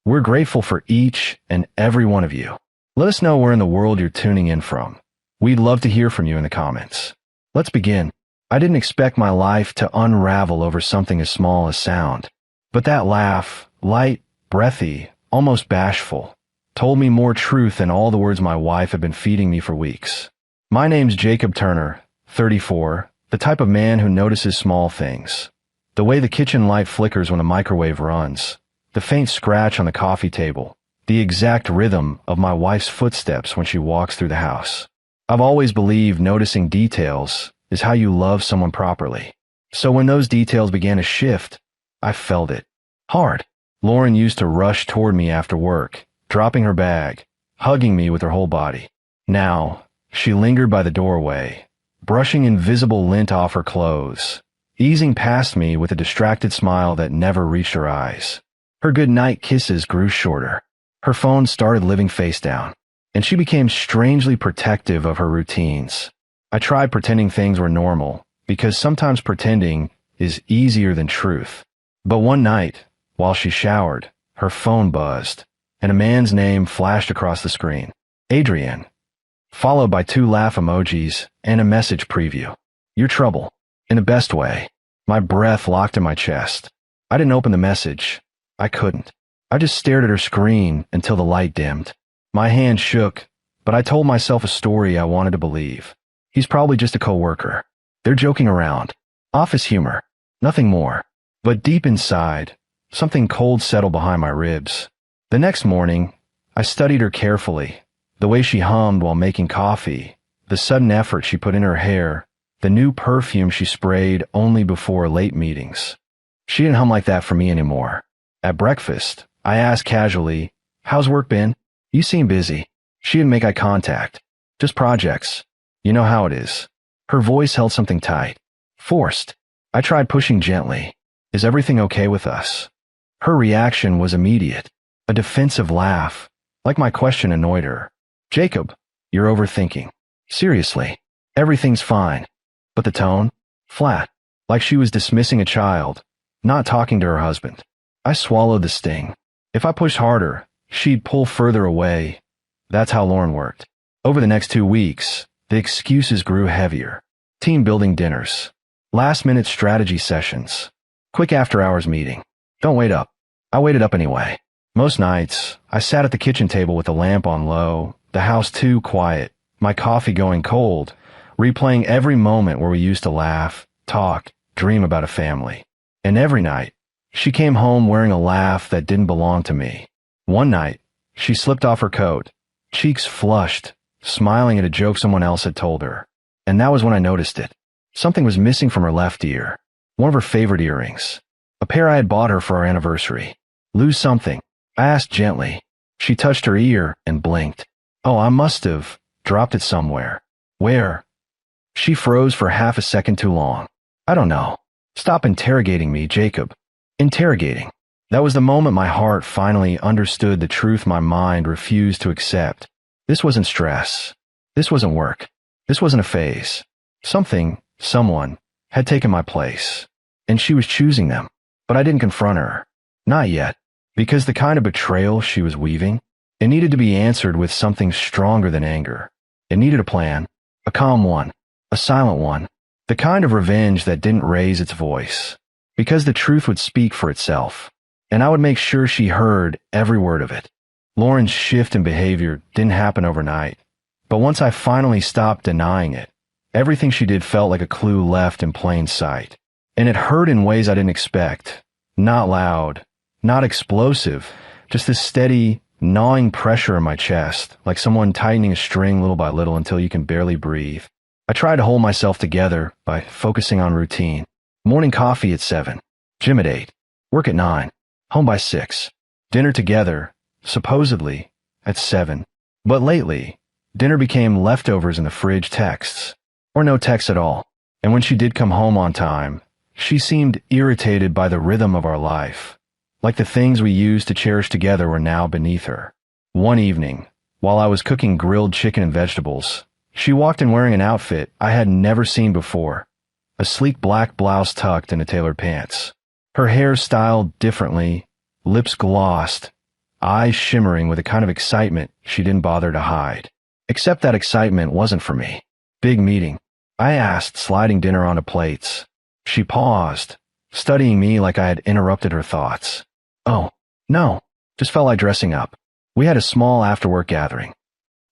We're grateful for each and every one of you. Let us know where in the world you're tuning in from. We'd love to hear from you in the comments. Let's begin. I didn't expect my life to unravel over something as small as sound. But that laugh, light, breathy, almost bashful, told me more truth than all the words my wife had been feeding me for weeks. My name's Jacob Turner, 34, the type of man who notices small things. The way the kitchen light flickers when the microwave runs, the faint scratch on the coffee table, the exact rhythm of my wife's footsteps when she walks through the house. I've always believed noticing details is how you love someone properly. So when those details began to shift, I felt it. Hard. Lauren used to rush toward me after work, dropping her bag, hugging me with her whole body. Now, she lingered by the doorway, brushing invisible lint off her clothes, easing past me with a distracted smile that never reached her eyes. Her goodnight kisses grew shorter. Her phone started living face down, and she became strangely protective of her routines. I tried pretending things were normal, because sometimes pretending is easier than truth. But one night, while she showered, her phone buzzed, and a man's name flashed across the screen. Adrian. Followed by 2 laugh emojis and a message preview. Your trouble. In the best way. My breath locked in my chest. I didn't open the message. I couldn't. I just stared at her screen until the light dimmed. My hand shook, but I told myself a story I wanted to believe. He's probably just a coworker. They're joking around. Office humor. Nothing more. But deep inside, something cold settled behind my ribs. The next morning, I studied her carefully. The way she hummed while making coffee, the sudden effort she put in her hair, the new perfume she sprayed only before late meetings. She didn't hum like that for me anymore. At breakfast, I asked casually, "How's work been?" "You seem busy." She didn't make eye contact. "Just projects. You know how it is." Her voice held something tight. Forced. I tried pushing gently. "Is everything okay with us?" Her reaction was immediate. A defensive laugh, like my question annoyed her. "Jacob, you're overthinking." "Seriously, everything's fine." But the tone? Flat, like she was dismissing a child, not talking to her husband. I swallowed the sting. If I pushed harder, she'd pull further away. That's how Lauren worked. Over the next 2 weeks, the excuses grew heavier. Team-building dinners. Last-minute strategy sessions. Quick after-hours meeting. "Don't wait up." I waited up anyway. Most nights, I sat at the kitchen table with the lamp on low, the house too quiet, my coffee going cold, replaying every moment where we used to laugh, talk, dream about a family. And every night, she came home wearing a laugh that didn't belong to me. One night, she slipped off her coat, cheeks flushed, smiling at a joke someone else had told her. And that was when I noticed it. Something was missing from her left ear. One of her favorite earrings. A pair I had bought her for our anniversary. "Lose something?" I asked gently. She touched her ear and blinked. "Oh, I must have dropped it somewhere." "Where?" She froze for half a second too long. "I don't know." "Stop interrogating me, Jacob." Interrogating. That was the moment my heart finally understood the truth my mind refused to accept. This wasn't stress. This wasn't work. This wasn't a phase. Something, someone, had taken my place. And she was choosing them. But I didn't confront her. Not yet. Because the kind of betrayal she was weaving, it needed to be answered with something stronger than anger. It needed a plan. A calm one. A silent one. The kind of revenge that didn't raise its voice. Because the truth would speak for itself. And I would make sure she heard every word of it. Lauren's shift in behavior didn't happen overnight. But once I finally stopped denying it, everything she did felt like a clue left in plain sight. And it hurt in ways I didn't expect. Not loud, not explosive, just this steady, gnawing pressure in my chest, like someone tightening a string little by little until you can barely breathe. I tried to hold myself together by focusing on routine. Morning coffee at 7, gym at 8, work at 9, home by 6, dinner together, supposedly, at 7. But lately, dinner became leftovers in the fridge texts, or no texts at all. And when she did come home on time, she seemed irritated by the rhythm of our life, like the things we used to cherish together were now beneath her. One evening, while I was cooking grilled chicken and vegetables, she walked in wearing an outfit I had never seen before. A sleek black blouse tucked into tailored pants. Her hair styled differently, lips glossed, eyes shimmering with a kind of excitement she didn't bother to hide. Except that excitement wasn't for me. Big meeting, I asked, sliding dinner onto plates. She paused, studying me like I had interrupted her thoughts. Oh, no, just felt like dressing up. We had a small after-work gathering.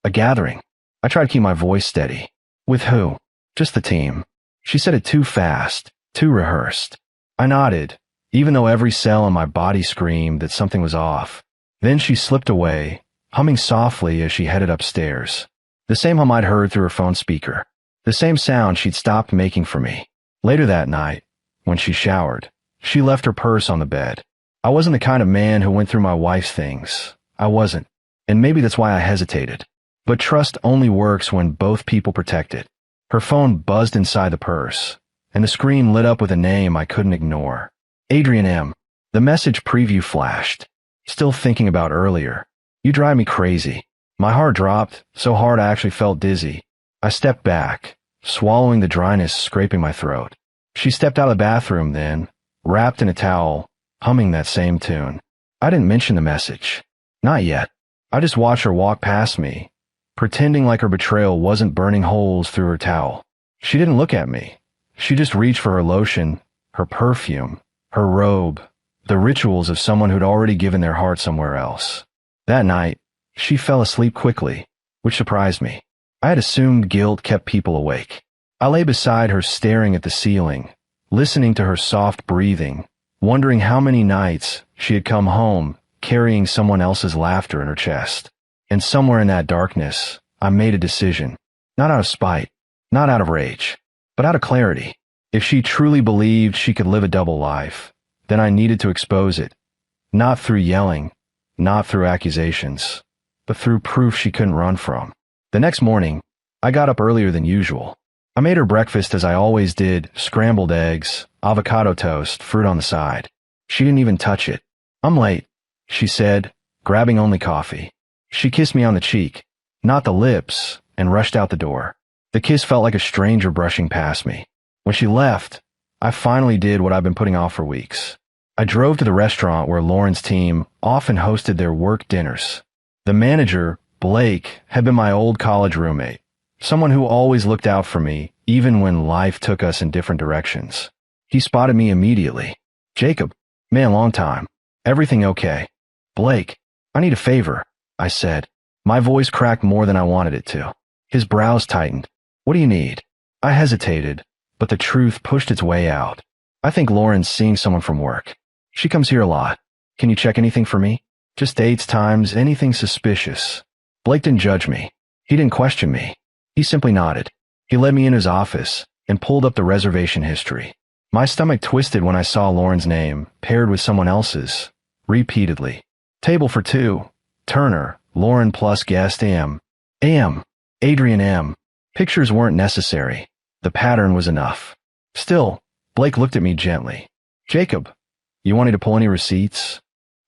A gathering? I tried to keep my voice steady. With who? Just the team. She said it too fast, too rehearsed. I nodded, even though every cell in my body screamed that something was off. Then she slipped away, humming softly as she headed upstairs. The same hum I'd heard through her phone speaker. The same sound she'd stopped making for me. Later that night, when she showered, she left her purse on the bed. I wasn't the kind of man who went through my wife's things. I wasn't. And maybe that's why I hesitated. But trust only works when both people protect it. Her phone buzzed inside the purse, and the screen lit up with a name I couldn't ignore. Adrian M. The message preview flashed. Still thinking about earlier. You drive me crazy. My heart dropped, so hard I actually felt dizzy. I stepped back, swallowing the dryness scraping my throat. She stepped out of the bathroom then, wrapped in a towel, humming that same tune. I didn't mention the message. Not yet. I just watched her walk past me, pretending like her betrayal wasn't burning holes through her towel. She didn't look at me. She just reached for her lotion, her perfume, her robe, the rituals of someone who'd already given their heart somewhere else. That night, she fell asleep quickly, which surprised me. I had assumed guilt kept people awake. I lay beside her staring at the ceiling, listening to her soft breathing, wondering how many nights she had come home carrying someone else's laughter in her chest. And somewhere in that darkness, I made a decision. Not out of spite, not out of rage, but out of clarity. If she truly believed she could live a double life, then I needed to expose it. Not through yelling, not through accusations, but through proof she couldn't run from. The next morning, I got up earlier than usual. I made her breakfast as I always did, scrambled eggs, avocado toast, fruit on the side. She didn't even touch it. I'm late, she said, grabbing only coffee. She kissed me on the cheek, not the lips, and rushed out the door. The kiss felt like a stranger brushing past me. When she left, I finally did what I've been putting off for weeks. I drove to the restaurant where Lauren's team often hosted their work dinners. The manager, Blake, had been my old college roommate, someone who always looked out for me, even when life took us in different directions. He spotted me immediately. Jacob, man, long time. Everything okay? Blake, I need a favor, I said. My voice cracked more than I wanted it to. His brows tightened. What do you need? I hesitated, but the truth pushed its way out. I think Lauren's seeing someone from work. She comes here a lot. Can you check anything for me? Just dates, times, anything suspicious. Blake didn't judge me. He didn't question me. He simply nodded. He led me in his office and pulled up the reservation history. My stomach twisted when I saw Lauren's name, paired with someone else's, repeatedly. Table for two. Turner, Lauren plus guest AM. AM. Adrian M. Pictures weren't necessary. The pattern was enough. Still, Blake looked at me gently. Jacob, you wanted to pull any receipts?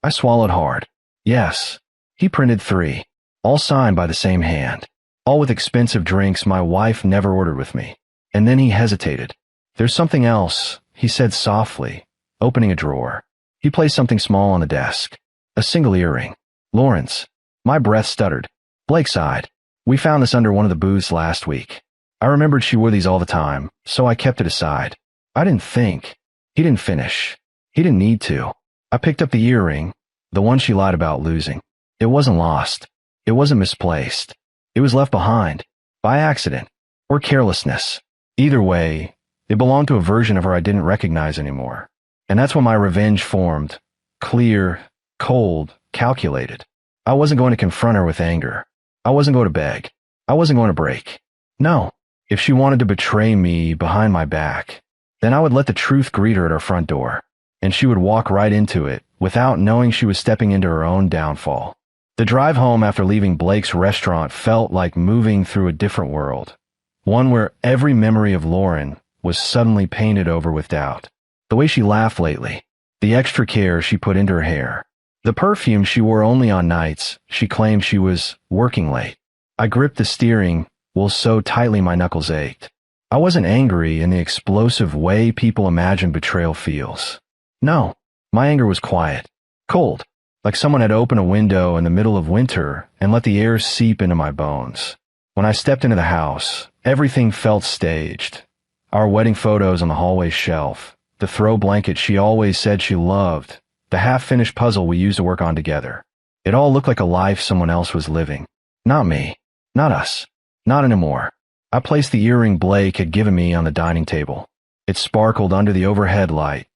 I swallowed hard. Yes. He printed 3, all signed by the same hand, all with expensive drinks my wife never ordered with me. And then he hesitated. There's something else, he said softly, opening a drawer. He placed something small on the desk. A single earring. Lauren's. My breath stuttered. Blake sighed. We found this under one of the booths last week. I remembered she wore these all the time, so I kept it aside. I didn't think. He didn't finish. He didn't need to. I picked up the earring, the one she lied about losing. It wasn't lost. It wasn't misplaced. It was left behind. By accident. Or carelessness. Either way, it belonged to a version of her I didn't recognize anymore. And that's when my revenge formed. Clear, cold, calculated. I wasn't going to confront her with anger. I wasn't going to beg. I wasn't going to break. No. If she wanted to betray me behind my back, then I would let the truth greet her at her front door, and she would walk right into it without knowing she was stepping into her own downfall. The drive home after leaving Blake's restaurant felt like moving through a different world, one where every memory of Lauren was suddenly painted over with doubt. The way she laughed lately, the extra care she put into her hair, the perfume she wore only on nights she claimed she was working late. I gripped the steering wheel so tightly my knuckles ached. I wasn't angry in the explosive way people imagine betrayal feels. No, my anger was quiet, cold, like someone had opened a window in the middle of winter and let the air seep into my bones. When I stepped into the house, everything felt staged. Our wedding photos on the hallway shelf, the throw blanket she always said she loved, the half-finished puzzle we used to work on together. It all looked like a life someone else was living. Not me. Not us. Not anymore. I placed the earring Blake had given me on the dining table. It sparkled under the overhead light.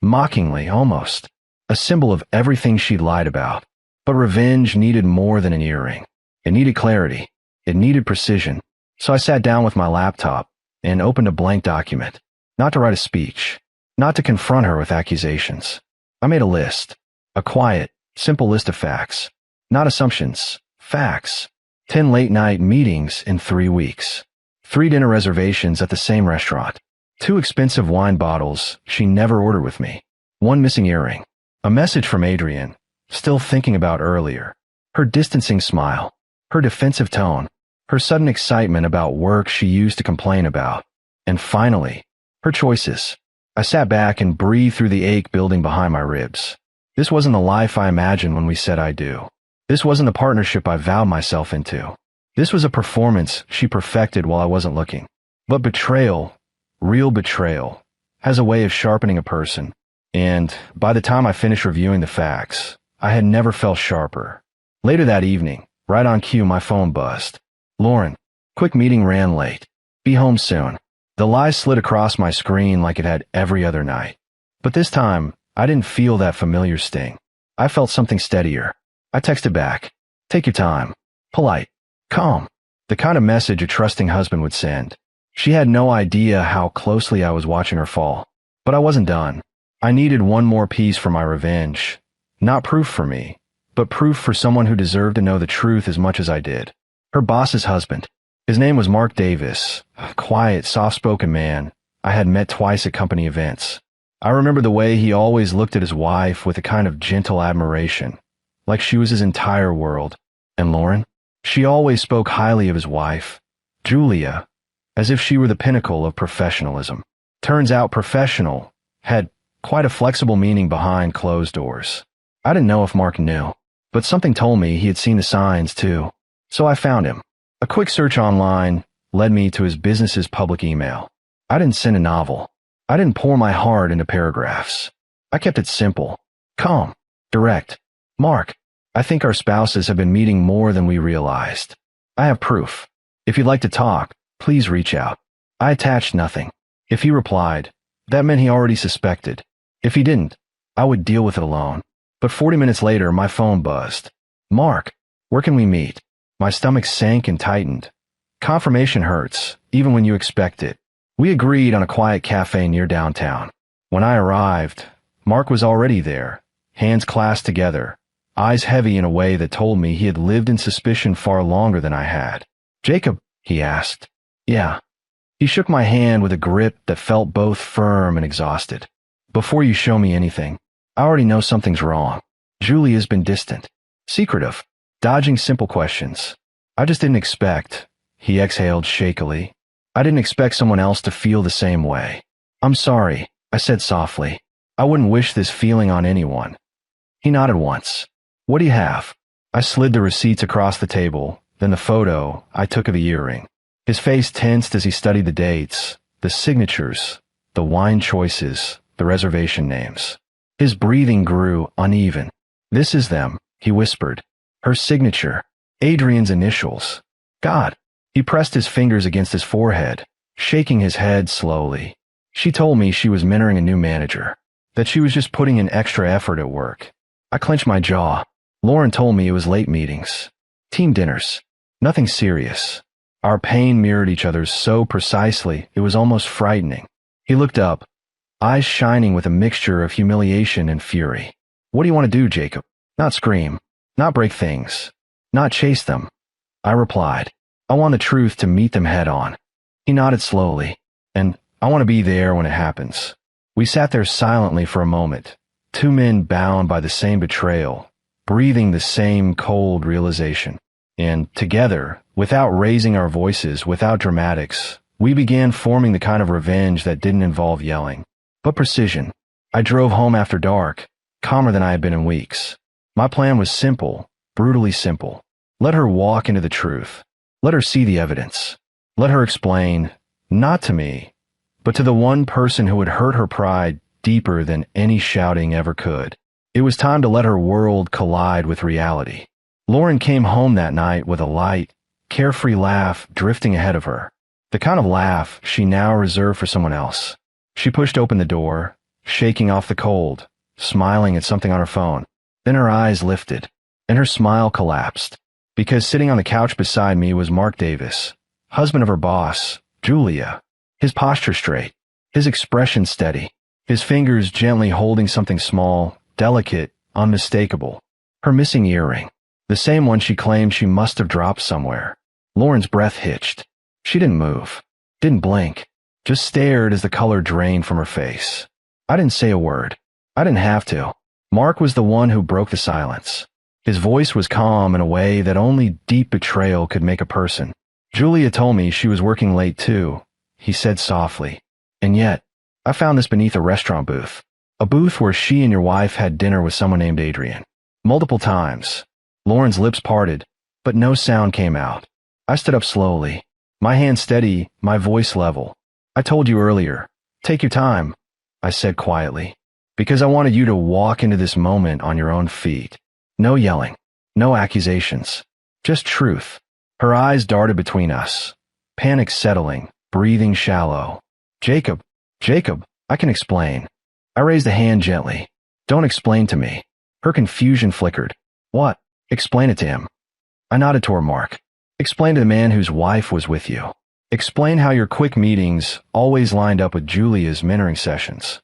Mockingly, almost. A symbol of everything she'd lied about. But revenge needed more than an earring. It needed clarity. It needed precision. So I sat down with my laptop and opened a blank document. Not to write a speech. Not to confront her with accusations. I made a list. A quiet, simple list of facts. Not assumptions. Facts. 10 late-night meetings in 3 weeks. 3 dinner reservations at the same restaurant. 2 expensive wine bottles she never ordered with me. 1 missing earring. A message from Adrian, still thinking about earlier. Her distancing smile. Her defensive tone. Her sudden excitement about work she used to complain about. And finally, her choices. I sat back and breathed through the ache building behind my ribs. This wasn't the life I imagined when we said I do. This wasn't the partnership I vowed myself into. This was a performance she perfected while I wasn't looking. But betrayal, real betrayal, has a way of sharpening a person. And by the time I finished reviewing the facts, I had never felt sharper. Later that evening, right on cue, my phone buzzed. Lauren, quick meeting ran late. Be home soon. The lie slid across my screen like it had every other night. But this time, I didn't feel that familiar sting. I felt something steadier. I texted back. Take your time. Polite. Calm. The kind of message a trusting husband would send. She had no idea how closely I was watching her fall. But I wasn't done. I needed one more piece for my revenge. Not proof for me, but proof for someone who deserved to know the truth as much as I did. Her boss's husband. His name was Mark Davis, a quiet, soft-spoken man I had met twice at company events. I remember the way he always looked at his wife with a kind of gentle admiration, like she was his entire world. And Lauren? She always spoke highly of his wife, Julia, as if she were the pinnacle of professionalism. Turns out professional had quite a flexible meaning behind closed doors. I didn't know if Mark knew, but something told me he had seen the signs too. So I found him. A quick search online led me to his business's public email. I didn't send a novel. I didn't pour my heart into paragraphs. I kept it simple, calm, direct. Mark, I think our spouses have been meeting more than we realized. I have proof. If you'd like to talk, please reach out. I attached nothing. If he replied, that meant he already suspected. If he didn't, I would deal with it alone. But 40 minutes later, my phone buzzed. Mark, where can we meet? My stomach sank and tightened. Confirmation hurts, even when you expect it. We agreed on a quiet cafe near downtown. When I arrived, Mark was already there, hands clasped together, eyes heavy in a way that told me he had lived in suspicion far longer than I had. Jacob, he asked. Yeah. He shook my hand with a grip that felt both firm and exhausted. Before you show me anything, I already know something's wrong. Julia's been distant, secretive, dodging simple questions. I just didn't expect, he exhaled shakily. I didn't expect someone else to feel the same way. I'm sorry, I said softly. I wouldn't wish this feeling on anyone. He nodded once. What do you have? I slid the receipts across the table, then the photo I took of the earring. His face tensed as he studied the dates, the signatures, the wine choices, the reservation names. His breathing grew uneven. This is them, he whispered. Her signature, Adrian's initials. God. He pressed his fingers against his forehead, shaking his head slowly. She told me she was mentoring a new manager, that she was just putting in extra effort at work. I clenched my jaw. Lauren told me it was late meetings, team dinners, nothing serious. Our pain mirrored each other's so precisely it was almost frightening. He looked up, eyes shining with a mixture of humiliation and fury. What do you want to do, Jacob? Not scream, not break things, not chase them. I replied, I want the truth to meet them head on. He nodded slowly, and I want to be there when it happens. We sat there silently for a moment, 2 men bound by the same betrayal, breathing the same cold realization. And together, without raising our voices, without dramatics, we began forming the kind of revenge that didn't involve yelling, but precision. I drove home after dark, calmer than I had been in weeks. My plan was simple, brutally simple. Let her walk into the truth. Let her see the evidence. Let her explain, not to me, but to the one person who had hurt her pride deeper than any shouting ever could. It was time to let her world collide with reality. Lauren came home that night with a light, carefree laugh drifting ahead of her. The kind of laugh she now reserved for someone else. She pushed open the door, shaking off the cold, smiling at something on her phone. Then her eyes lifted, and her smile collapsed, because sitting on the couch beside me was Mark Davis, husband of her boss, Julia. His posture straight, his expression steady, his fingers gently holding something small, delicate, unmistakable. Her missing earring, the same one she claimed she must have dropped somewhere. Lauren's breath hitched. She didn't move, didn't blink, just stared as the color drained from her face. I didn't say a word. I didn't have to. Mark was the one who broke the silence. His voice was calm in a way that only deep betrayal could make a person. Julia told me she was working late too, he said softly. And yet, I found this beneath a restaurant booth. A booth where she and your wife had dinner with someone named Adrian. Multiple times. Lauren's lips parted, but no sound came out. I stood up slowly, my hand steady, my voice level. I told you earlier, take your time, I said quietly, because I wanted you to walk into this moment on your own feet. No yelling, no accusations, just truth. Her eyes darted between us, panic settling, breathing shallow. Jacob, I can explain. I raised a hand gently. Don't explain to me. Her confusion flickered. What? Explain it to him. I nodded toward Mark. Explain to the man whose wife was with you. Explain how your quick meetings always lined up with Julia's mentoring sessions.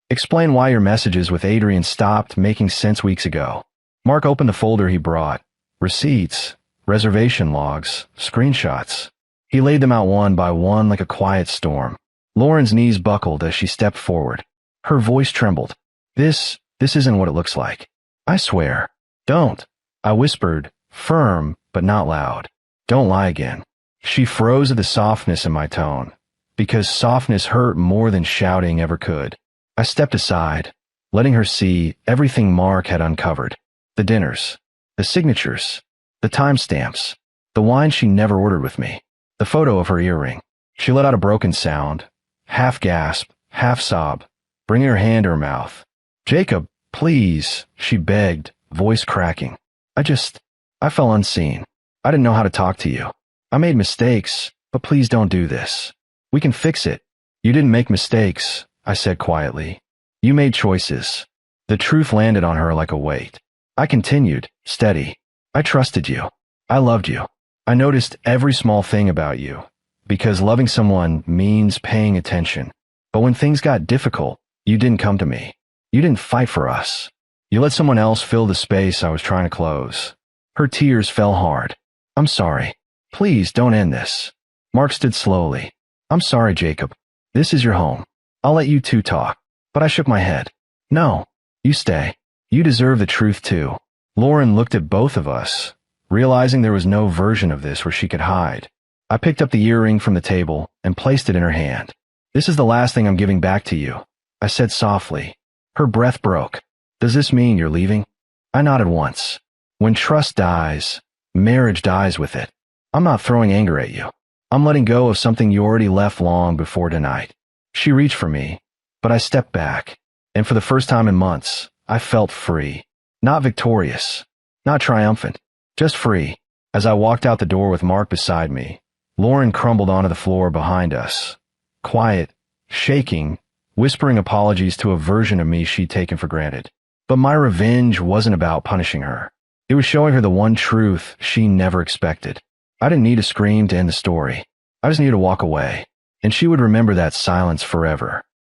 Explain why your messages with Adrian stopped making sense weeks ago. Mark opened the folder he brought. Receipts, reservation logs, screenshots. He laid them out one by one like a quiet storm. Lauren's knees buckled as she stepped forward. Her voice trembled. This isn't what it looks like. I swear. Don't. I whispered, firm but not loud. Don't lie again. She froze at the softness in my tone, because softness hurt more than shouting ever could. I stepped aside, letting her see everything Mark had uncovered. The dinners, the signatures, the timestamps, the wine she never ordered with me, the photo of her earring. She let out a broken sound, half gasp, half sob, bringing her hand to her mouth. Jacob, please, she begged, voice cracking. I felt unseen. I didn't know how to talk to you. I made mistakes, but please don't do this. We can fix it. You didn't make mistakes, I said quietly. You made choices. The truth landed on her like a weight. I continued, steady. I trusted you. I loved you. I noticed every small thing about you, because loving someone means paying attention. But when things got difficult, you didn't come to me. You didn't fight for us. You let someone else fill the space I was trying to close. Her tears fell hard. I'm sorry. Please don't end this. Mark stood slowly. I'm sorry, Jacob. This is your home. I'll let you two talk. But I shook my head. No, you stay. You deserve the truth too. Lauren looked at both of us, realizing there was no version of this where she could hide. I picked up the earring from the table and placed it in her hand. This is the last thing I'm giving back to you, I said softly. Her breath broke. Does this mean you're leaving? I nodded once. When trust dies, marriage dies with it. I'm not throwing anger at you. I'm letting go of something you already left long before tonight. She reached for me, but I stepped back, and for the first time in months, I felt free. Not victorious, not triumphant, just free. As I walked out the door with Mark beside me, Lauren crumbled onto the floor behind us, quiet, shaking, whispering apologies to a version of me she'd taken for granted. But my revenge wasn't about punishing her. It was showing her the one truth she never expected. I didn't need a scream to end the story. I just needed to walk away, and she would remember that silence forever.